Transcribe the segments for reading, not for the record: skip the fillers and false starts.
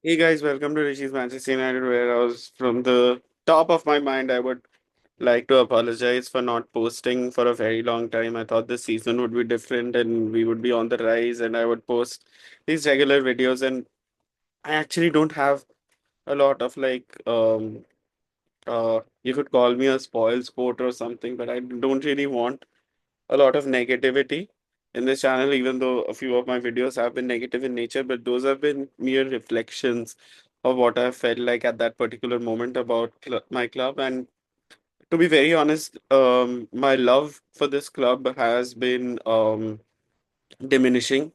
Hey guys, welcome to Rishi's Manchester United, where I was from the top of my mind. I would like to apologize for not posting for a very long time. I thought this season would be different and we would be on the rise, and I would post these regular videos. And I actually don't have a lot of you could call me a spoil sport or something, but I don't really want a lot of negativity in this channel, even though a few of my videos have been negative in nature, but those have been mere reflections of what I felt like at that particular moment about my club. And to be very honest, my love for this club has been diminishing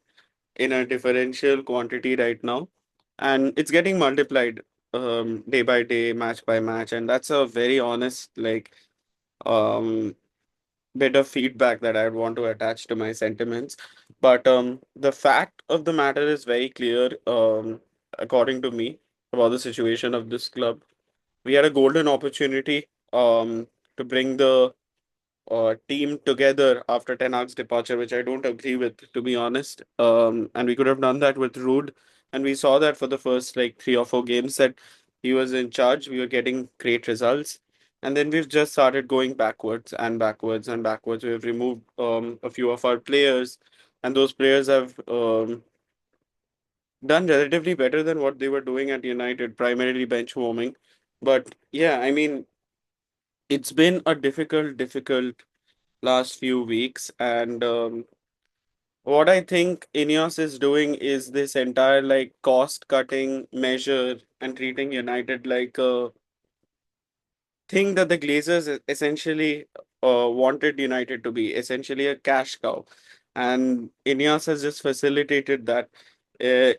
in a differential quantity right now, and it's getting multiplied day by day, match by match, and that's a very honest um bit of feedback that I'd want to attach to my sentiments. But the fact of the matter is very clear, according to me, about the situation of this club. We had a golden opportunity to bring the team together after Ten Hag's departure, which I don't agree with, to be honest. And we could have done that with Rude, and we saw that for the first like 3 or 4 games that he was in charge. We were getting great results, and then we've just started going backwards and backwards and backwards. We've removed a few of our players, and those players have done relatively better than what they were doing at United, primarily bench warming. But yeah, I mean, it's been a difficult last few weeks, and what I think Ineos is doing is this entire like cost cutting measure and treating United like a thing that the Glazers essentially wanted United to be, essentially a cash cow. And Ineos has just facilitated that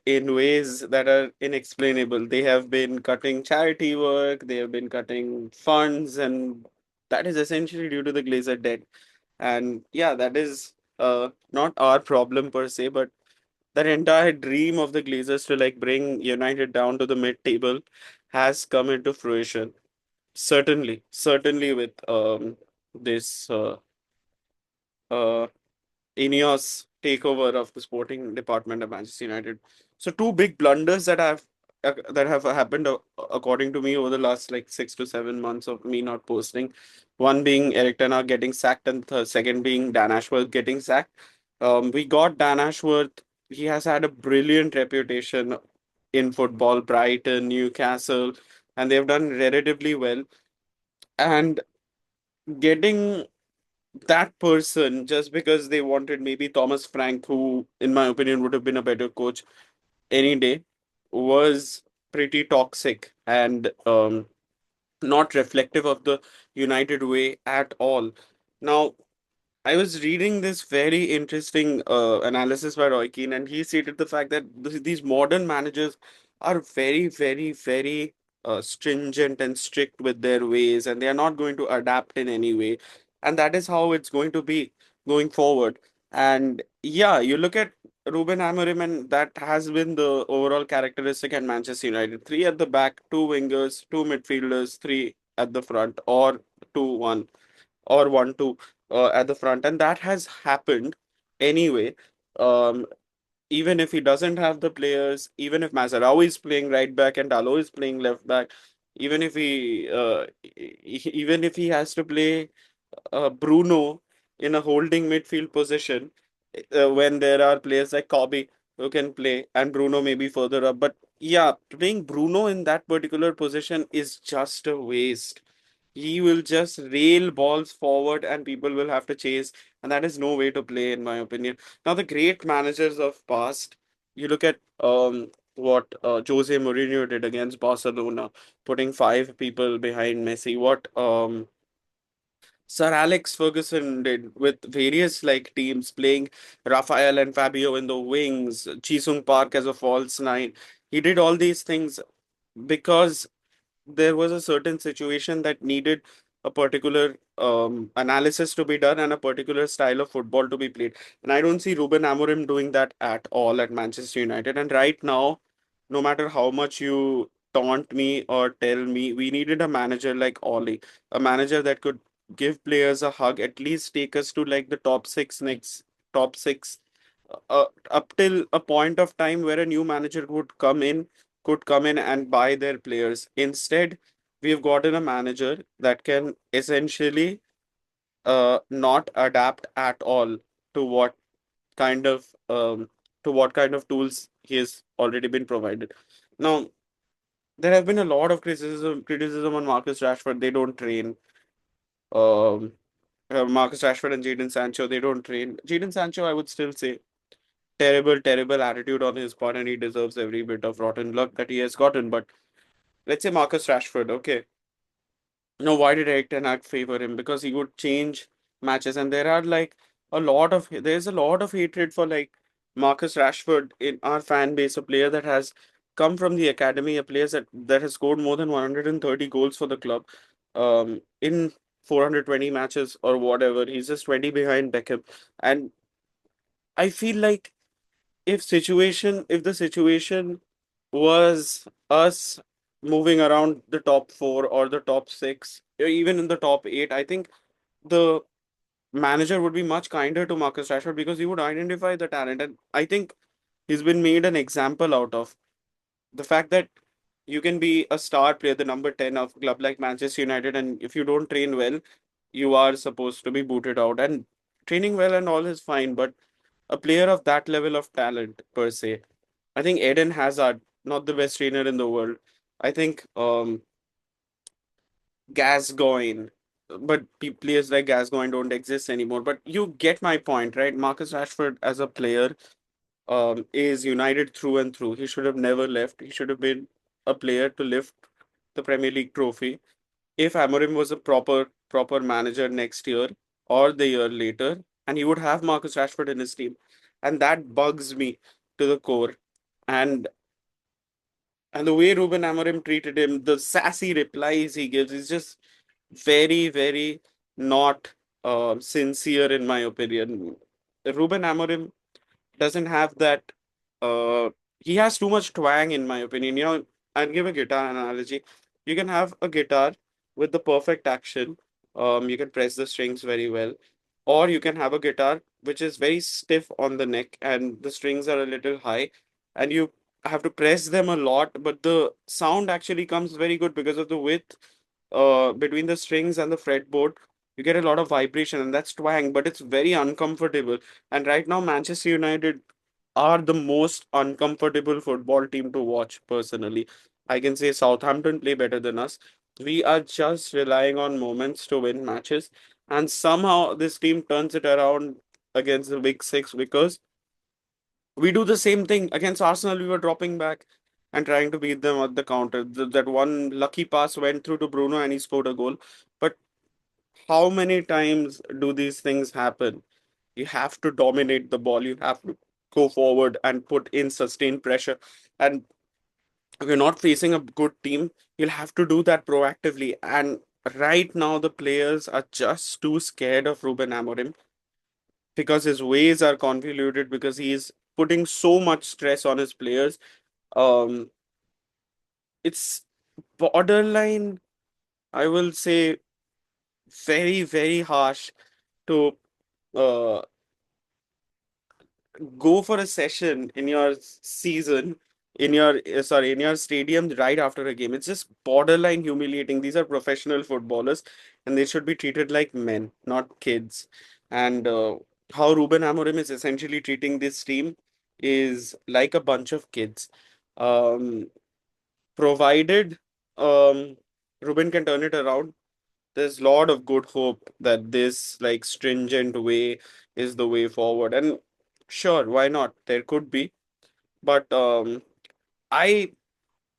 in ways that are inexplainable. They have been cutting charity work, they have been cutting funds, and that is essentially due to the Glazer debt. And yeah, that is not our problem per se, but that entire dream of the Glazers to like bring United down to the mid-table has come into fruition. Certainly with this uh, Ineos takeover of the sporting department of Manchester United. So two big blunders that have happened according to me over the last like 6 to 7 months of me not posting. One being Eric Ten Hag getting sacked, and the second being Dan Ashworth getting sacked. We got Dan Ashworth. He has had a brilliant reputation in football, Brighton, Newcastle, and they've done relatively well. And getting that person just because they wanted maybe Thomas Frank, who, in my opinion, would have been a better coach any day, was pretty toxic and not reflective of the United way at all. Now, I was reading this very interesting analysis by Roy Keane, and he stated the fact that these modern managers are very stringent and strict with their ways, and they are not going to adapt in any way. And that is how it's going to be going forward. And yeah, you look at Rúben Amorim, and that has been the overall characteristic at Manchester United. Three at the back, two wingers, two midfielders, three at the front, or 2-1 or 1-2 at the front, and that has happened anyway. Um, Even if he doesn't have the players, even if Mazarawi is playing right back and Dalot is playing left back, even if even if he has to play Bruno in a holding midfield position, when there are players like Kobe who can play and Bruno may be further up. But yeah, playing Bruno in that particular position is just a waste. He will just rail balls forward and people will have to chase, and that is no way to play, in my opinion. Now, the great managers of past, you look at what Jose Mourinho did against Barcelona, putting five people behind Messi. What Sir Alex Ferguson did with various like teams, playing Rafael and Fabio in the wings, Jisung Park as a false nine. He did all these things because there was a certain situation that needed a particular analysis to be done and a particular style of football to be played. And I don't see Ruben Amorim doing that at all at Manchester United. And right now, no matter how much you taunt me or tell me, we needed a manager like Ollie, a manager that could give players a hug, at least take us to like the top six, up till a point of time where a new manager would come in could come in and buy their players. Instead, we've gotten a manager that can essentially not adapt at all to kind of um, what kind of tools he has already been provided. Now, there have been a lot of criticism on Marcus Rashford. They don't train. Um, Marcus Rashford and Jadon Sancho, they don't train. Jadon Sancho, I would still say, terrible attitude on his part, and he deserves every bit of rotten luck that he has gotten. But let's say Marcus Rashford, okay. No, why did Eric Ten Hag favor him? Because he would change matches, and there's a lot of hatred for like Marcus Rashford in our fan base, a player that has come from the academy, a player that has scored more than 130 goals for the club, in 420 matches or whatever. He's just 20 behind Beckham, and I feel like if the situation was us moving around the top four or the top six, or even in the top eight, I think the manager would be much kinder to Marcus Rashford because he would identify the talent. And I think he's been made an example out of the fact that you can be a star player, the number 10 of a club like Manchester United, and if you don't train well, you are supposed to be booted out. And training well and all is fine, but a player of that level of talent per se, I think Eden Hazard, not the best trainer in the world. I think Gascoigne, but players like Gascoigne don't exist anymore. But you get my point, right? Marcus Rashford as a player is United through and through. He should have never left. He should have been a player to lift the Premier League trophy. If Amorim was a proper manager next year or the year later, and he would have Marcus Rashford in his team, and that bugs me to the core. And the way Ruben Amorim treated him, the sassy replies he gives is just very not sincere in my opinion. Ruben Amorim doesn't have that. Uh, he has too much twang, in my opinion. I'll give a guitar analogy. You can have a guitar with the perfect action. You can press the strings very well, or you can have a guitar which is very stiff on the neck and the strings are a little high, and you have to press them a lot, but the sound actually comes very good because of the width between the strings and the fretboard. You get a lot of vibration, and that's twang, but it's very uncomfortable. And right now, Manchester United are the most uncomfortable football team to watch, personally. I can say Southampton play better than us. We are just relying on moments to win matches, and somehow this team turns it around against the Big Six because we do the same thing against Arsenal. We were dropping back and trying to beat them at the counter. That one lucky pass went through to Bruno and he scored a goal. But how many times do these things happen? You have to dominate the ball. You have to go forward and put in sustained pressure. And if you're not facing a good team, you'll have to do that proactively. And right now, the players are just too scared of Ruben Amorim because his ways are convoluted, because he's putting so much stress on his players. Um, it's borderline, I will say, very harsh to uh, go for a session in your season, in your stadium right after a game. It's just borderline humiliating. These are professional footballers, and they should be treated like men, not kids. And how Ruben Amorim is essentially treating this team is like a bunch of kids. Um, Provided Ruben can turn it around, there's a lot of good hope that this like stringent way is the way forward. And sure, why not? There could be, but I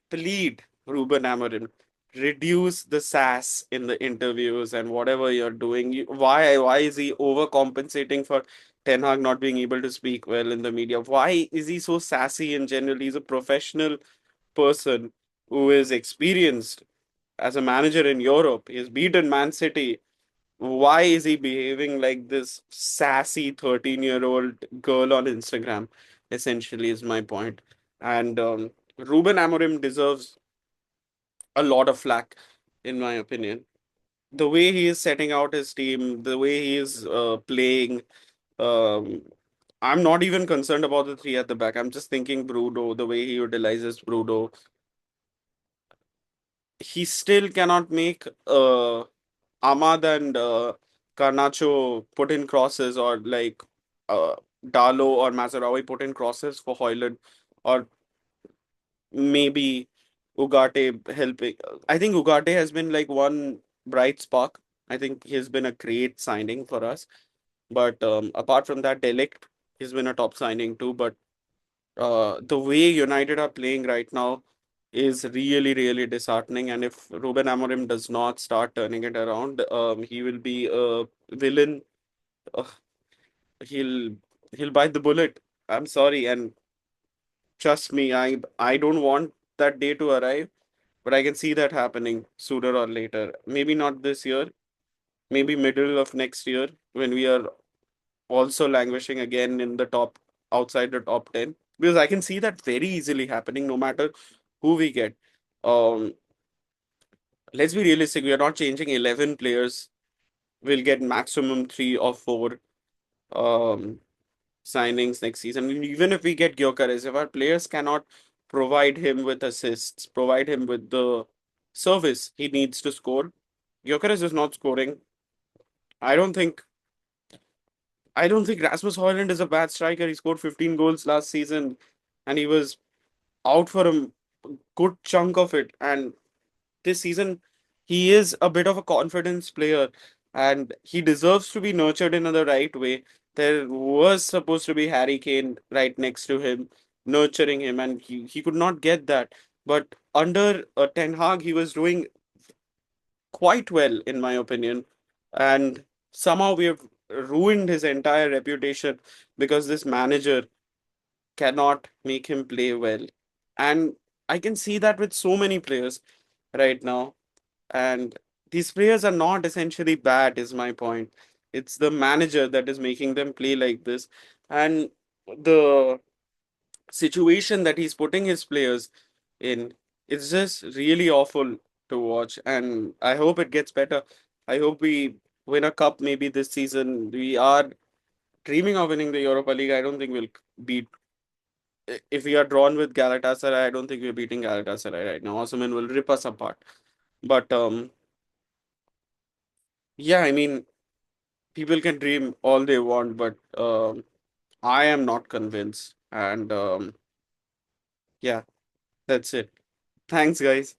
plead Ruben Amorim, reduce the sass in the interviews and whatever you're doing. Why is he overcompensating for Ten Hag not being able to speak well in the media? Why is he so sassy in general? He's a professional person who is experienced as a manager in Europe. He's beaten Man City. Why is he behaving like this sassy 13-year-old girl on Instagram? Essentially, is my point. And Ruben Amorim deserves a lot of flack, in my opinion. The way he is setting out his team, the way he is playing, um, I'm not even concerned about the three at the back. I'm just thinking Bruno, the way he utilizes Bruno. he still cannot make Ahmad and Garnacho put in crosses, or like uh, Dalo or Mazarawi put in crosses for Hoyland, or maybe Ugarte helping. I think Ugarte has been like one bright spark. I think he's been a great signing for us. But apart from that, Delict, he's been a top signing too. But the way United are playing right now is really, really disheartening. And if Ruben Amorim does not start turning it around, he will be a villain. Uh, he'll he'll bite the bullet. I'm sorry, and trust me, I don't want that day to arrive, but I can see that happening sooner or later. Maybe not this year, maybe middle of next year when we are also languishing again in the top, outside the top 10, because I can see that very easily happening no matter who we get. Um, let's be realistic, we are not changing 11 players. We'll get maximum 3 or 4 um, signings next season. And even if we get Gyökeres, if our players cannot provide him with assists, provide him with the service he needs to score, Gyökeres is not scoring. I don't think I don't think Rasmus Højlund is a bad striker. He scored 15 goals last season, and he was out for a good chunk of it. And this season, he is a bit of a confidence player, and he deserves to be nurtured in the right way. There was supposed to be Harry Kane right next to him, nurturing him, and he could not get that. But under Ten Hag, he was doing quite well, in my opinion. And somehow we have ruined his entire reputation because this manager cannot make him play well. And I can see that with so many players right now. And these players are not essentially bad, is my point. It's the manager that is making them play like this. And the situation that he's putting his players in, it's just really awful to watch. And I hope it gets better. I hope we win a cup maybe this season. We are dreaming of winning the Europa League. I don't think we'll beat. If we are drawn with Galatasaray, I don't think we're beating Galatasaray right now. Osimhen will rip us apart. But yeah, I mean, people can dream all they want, but I am not convinced. And yeah, that's it. Thanks, guys.